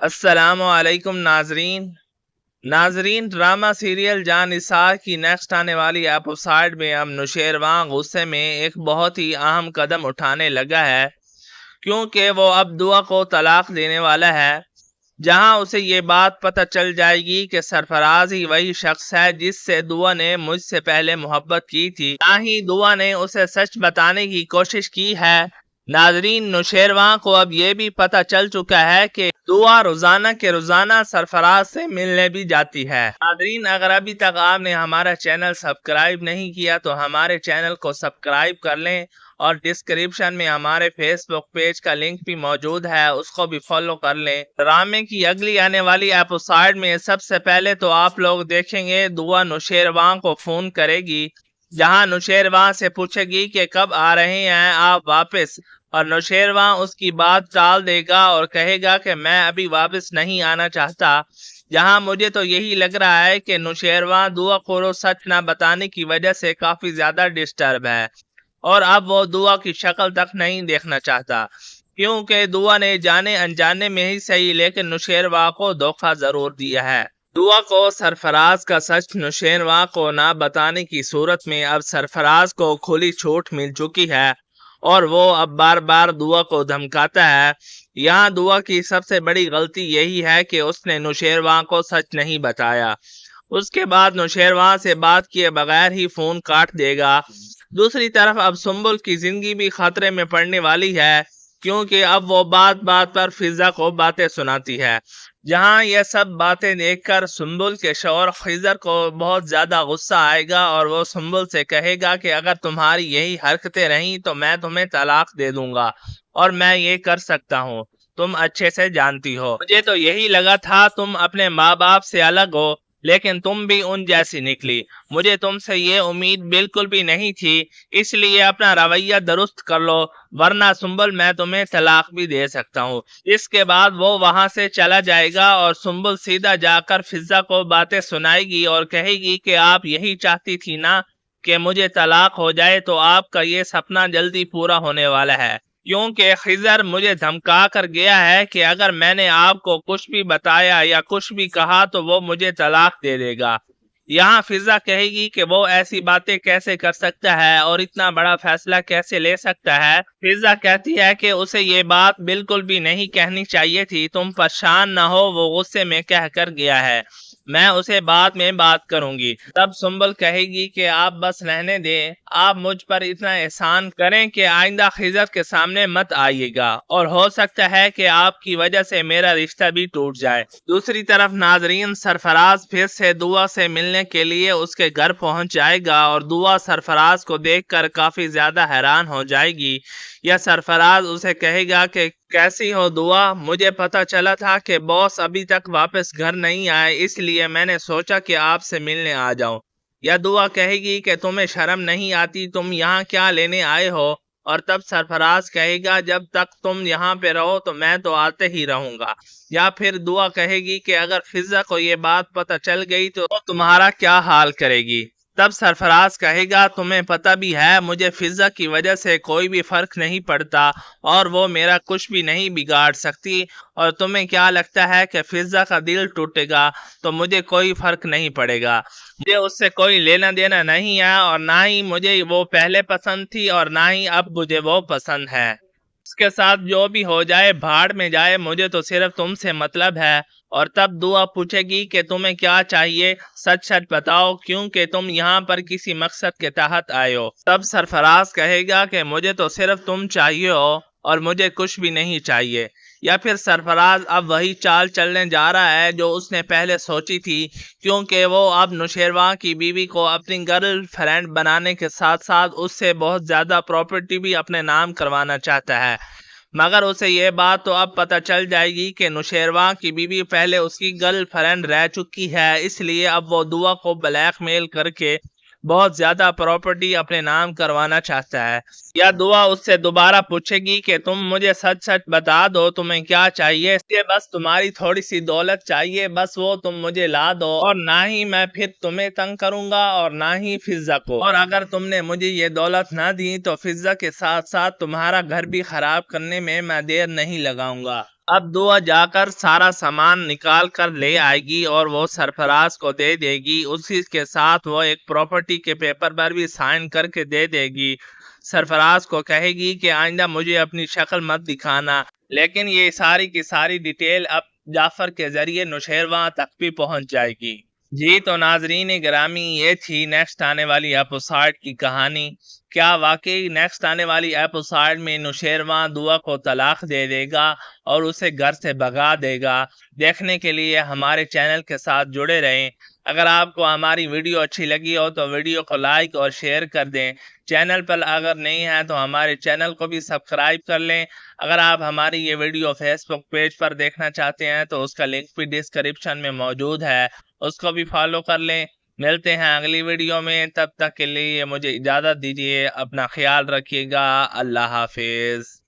السلام علیکم ناظرین ڈرامہ سیریل جان نثار کی نیکسٹ آنے والی ایپیسوڈ میں اب نوشیروان غصے میں ایک بہت ہی اہم قدم اٹھانے لگا ہے، کیونکہ وہ اب دعا کو طلاق دینے والا ہے، جہاں اسے یہ بات پتہ چل جائے گی کہ سرفراز ہی وہی شخص ہے جس سے دعا نے مجھ سے پہلے محبت کی تھی، نہ ہی دعا نے اسے سچ بتانے کی کوشش کی ہے۔ ناظرین، نوشیروان کو اب یہ بھی پتہ چل چکا ہے کہ دعا روزانہ کے روزانہ سرفراز سے ملنے بھی جاتی ہے۔ ناظرین، اگر ابھی تک آپ نے ہمارا چینل سبسکرائب نہیں کیا تو ہمارے چینل کو سبسکرائب کر لیں، اور ڈسکرپشن میں ہمارے فیس بک پیج کا لنک بھی موجود ہے، اس کو بھی فالو کر لیں۔ ڈرامے کی اگلی آنے والی ایپیسوڈ میں سب سے پہلے تو آپ لوگ دیکھیں گے دعا نوشیروان کو فون کرے گی، جہاں نوشیروان سے پوچھے گی کہ کب آ رہے ہیں آپ واپس، اور نوشیروان اس کی بات ٹال دے گا اور کہے گا کہ میں ابھی واپس نہیں آنا چاہتا، جہاں مجھے تو یہی لگ رہا ہے کہ نوشیروان دعا کو سچ نہ بتانے کی وجہ سے کافی زیادہ ڈسٹرب ہے، اور اب وہ دعا کی شکل تک نہیں دیکھنا چاہتا، کیونکہ دعا نے جانے انجانے میں ہی صحیح لیکن نوشیروان کو دھوکہ ضرور دیا ہے۔ دعا کو سرفراز کا سچ نوشیروان کو نہ بتانے کی صورت میں اب سرفراز کو کھلی چھوٹ مل چکی ہے، اور وہ اب بار بار دعا کو دھمکاتا ہے۔ یہاں دعا کی سب سے بڑی غلطی یہی ہے کہ اس نے نوشیروان کو سچ نہیں بتایا، اس کے بعد نوشیروان سے بات کیے بغیر ہی فون کاٹ دے گا۔ دوسری طرف اب سنبل کی زندگی بھی خطرے میں پڑنے والی ہے، کیونکہ اب وہ بات بات پر فضا کو باتیں سناتی ہے، جہاں یہ سب باتیں دیکھ کر سنبل کے شوہر خضر کو بہت زیادہ غصہ آئے گا، اور وہ سنبل سے کہے گا کہ اگر تمہاری یہی حرکتیں رہیں تو میں تمہیں طلاق دے دوں گا، اور میں یہ کر سکتا ہوں، تم اچھے سے جانتی ہو۔ مجھے تو یہی لگا تھا تم اپنے ماں باپ سے الگ ہو، لیکن تم بھی ان جیسی نکلی، مجھے تم سے یہ امید بالکل بھی نہیں تھی، اس لیے اپنا رویہ درست کر لو، ورنہ سنبل میں تمہیں طلاق بھی دے سکتا ہوں۔ اس کے بعد وہ وہاں سے چلا جائے گا، اور سنبل سیدھا جا کر فضا کو باتیں سنائے گی اور کہے گی کہ آپ یہی چاہتی تھی نا کہ مجھے طلاق ہو جائے، تو آپ کا یہ سپنا جلدی پورا ہونے والا ہے، کیونکہ خضر مجھے دھمکا کر گیا ہے کہ اگر میں نے آپ کو کچھ بھی بتایا یا کچھ بھی کہا تو وہ مجھے طلاق دے دے گا۔ یہاں فضا کہے گی کہ وہ ایسی باتیں کیسے کر سکتا ہے اور اتنا بڑا فیصلہ کیسے لے سکتا ہے۔ فضا کہتی ہے کہ اسے یہ بات بالکل بھی نہیں کہنی چاہیے تھی، تم پریشان نہ ہو، وہ غصے میں کہہ کر گیا ہے، میں اسے بعد میں بات کروں گی۔ تب سنبل کہے گی کہ آپ بس رہنے دیں، آپ مجھ پر اتنا احسان کریں کہ آئندہ خضر کے سامنے مت آئیے گا، اور ہو سکتا ہے کہ آپ کی وجہ سے میرا رشتہ بھی ٹوٹ جائے۔ دوسری طرف ناظرین، سرفراز پھر سے دعا سے ملنے کے لیے اس کے گھر پہنچ جائے گا، اور دعا سرفراز کو دیکھ کر کافی زیادہ حیران ہو جائے گی۔ یا سرفراز اسے کہے گا کہ کیسی ہو دعا، مجھے پتا چلا تھا کہ باس ابھی تک واپس گھر نہیں آئے، اس لیے میں نے سوچا کہ آپ سے ملنے آ جاؤں۔ یا دعا کہے گی کہ تمہیں شرم نہیں آتی، تم یہاں کیا لینے آئے ہو، اور تب سرفراز کہے گا جب تک تم یہاں پہ رہو تو میں تو آتے ہی رہوں گا۔ یا پھر دعا کہے گی کہ اگر فضا کو یہ بات پتہ چل گئی تو تمہارا کیا حال کرے گی۔ تب سرفراز کہے گا تمہیں پتہ بھی ہے مجھے فضا کی وجہ سے کوئی بھی فرق نہیں پڑتا، اور وہ میرا کچھ بھی نہیں بگاڑ سکتی، اور تمہیں کیا لگتا ہے کہ فضا کا دل ٹوٹے گا تو مجھے کوئی فرق نہیں پڑے گا، مجھے اس سے کوئی لینا دینا نہیں ہے، اور نہ ہی مجھے وہ پہلے پسند تھی اور نہ ہی اب مجھے وہ پسند ہے، اس کے ساتھ جو بھی ہو جائے بھاڑ میں جائے، مجھے تو صرف تم سے مطلب ہے۔ اور تب دعا پوچھے گی کہ تمہیں کیا چاہیے، سچ سچ بتاؤ، کیونکہ تم یہاں پر کسی مقصد کے تحت آئے ہو۔ تب سرفراز کہے گا کہ مجھے تو صرف تم چاہیے ہو اور مجھے کچھ بھی نہیں چاہیے۔ یا پھر سرفراز اب وہی چال چلنے جا رہا ہے جو اس نے پہلے سوچی تھی، کیونکہ وہ اب نوشیروان کی بیوی کو اپنی گرل فرینڈ بنانے کے ساتھ ساتھ اس سے بہت زیادہ پراپرٹی بھی اپنے نام کروانا چاہتا ہے، مگر اسے یہ بات تو اب پتہ چل جائے گی کہ نوشیروان کی بیوی پہلے اس کی گرل فرینڈ رہ چکی ہے، اس لیے اب وہ دعا کو بلیک میل کر کے بہت زیادہ پراپرٹی اپنے نام کروانا چاہتا ہے۔ یا دعا اس سے دوبارہ پوچھے گی کہ تم مجھے سچ سچ بتا دو تمہیں کیا چاہیے، اس لیے بس تمہاری تھوڑی سی دولت چاہیے، بس وہ تم مجھے لا دو، اور نہ ہی میں پھر تمہیں تنگ کروں گا اور نہ ہی فضا کو، اور اگر تم نے مجھے یہ دولت نہ دی تو فضا کے ساتھ ساتھ تمہارا گھر بھی خراب کرنے میں دیر نہیں لگاؤں گا۔ اب دعا جا کر سارا سامان نکال کر لے آئے گی اور وہ سرفراز کو دے دے گی. اسی کے ساتھ وہ ایک پراپرٹی کے پیپر پر بھی سائن کر کے دے دے گی. سرفراز کو کہے گی کہ آئندہ مجھے اپنی شکل مت دکھانا. لیکن یہ ساری کی ساری ڈیٹیل اب جعفر کے ذریعے نوشیروان تک بھی پہنچ جائے گی. جی تو ناظرین گرامی، یہ تھی نیکسٹ آنے والی ایپیسوڈ کی کہانی. کیا واقعی نیکسٹ آنے والی ایپیسوڈ میں نوشیروان دعا کو طلاق دے دے گا اور اسے گھر سے بھگا دے گا؟ دیکھنے کے لیے ہمارے چینل کے ساتھ جڑے رہیں. اگر آپ کو ہماری ویڈیو اچھی لگی ہو تو ویڈیو کو لائک اور شیئر کر دیں. چینل پر اگر نہیں ہے تو ہمارے چینل کو بھی سبسکرائب کر لیں. اگر آپ ہماری یہ ویڈیو فیس بک پیج پر دیکھنا چاہتے ہیں تو اس کا لنک بھی ڈسکرپشن میں موجود ہے، اس کو بھی فالو کر لیں. ملتے ہیں اگلی ویڈیو میں، تب تک کے لیے مجھے اجازت دیجیے. اپنا خیال رکھیے گا. اللہ حافظ.